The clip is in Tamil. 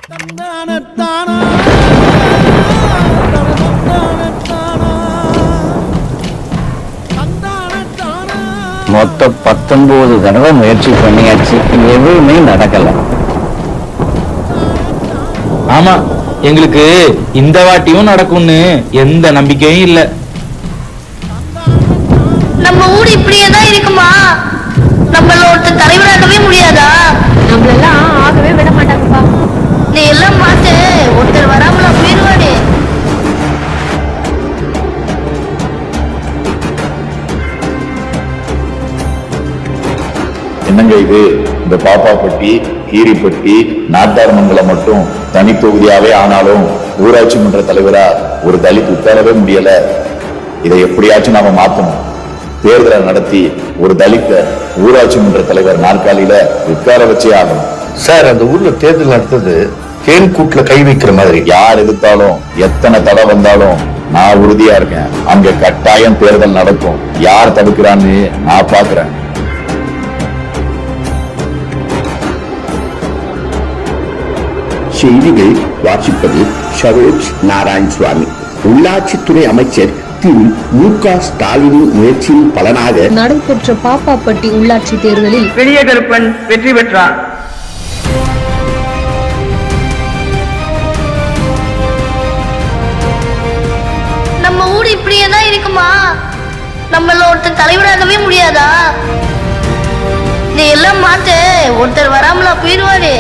மொத்தம் 19 தடவை முயற்சி பண்ணியாச்சு, எதுவுமே நடக்கல. ஆமா, எங்களுக்கு இந்த வாட்டியும் நடக்கும்னு எந்த நம்பிக்கையும் இல்ல. நம்ம ஊர் இப்படியே தான் இருக்குமா? நம்மள ஒருத்தர் தலைவராகவே முடியாதா? நம்மளெல்லாம் ஆகவே விட மாட்டாங்கப்பா. நீ எல்லாம் மாத்து, ஒருத்தர் வராமலா போயிடுவாரு. என்னங்க இது? இந்த பாப்பாப்பட்டி, கீரிப்பட்டி, நாட்டார்மங்கலம் மட்டும் தனி தொகுதியாவே ஆனாலும் ஊராட்சி மன்ற தலைவரா ஒரு தலித் உட்காரவே முடியல. இதை எப்படியாச்சும் நாம மாத்தணும். தேர்தலை நடத்தி ஒரு தலித்த ஊராட்சி மன்ற தலைவர் நாற்காலியில உட்கார வச்சே ஆகணும். சார், அந்த ஊர்ல தேர்தல் நடத்துறது தேன் கூட்டுல கை வைக்கிற மாதிரி. யார் எதிர்த்தாலும் எத்தனை தடை வந்தாலும் நான் உறுதியா இருக்கேன். அங்க கட்டாயம் தேர்தல் நடக்கும். யார் தடுக்கிறான்னு நான் பாக்குறேன். செய்திகள் வாசிப்பது சரோஜ் நாராயணசுவாமி. உள்ளாட்சித்துறை அமைச்சர் திரு மு.க. ஸ்டாலினின் முயற்சியின் பலனாக நடைபெற்ற பாப்பாப்பட்டி உள்ளாட்சி தேர்தலில் பெரிய கருப்பன் வெற்றி பெற்றார். நம்ம ஊர் இப்படியே தான் இருக்குமா? நம்மள ஒருத்தர் தலைவராகவே முடியாதா? நீ எல்லாம் மாத்து, ஒருத்தர் வராமலா போயிடுவாரு.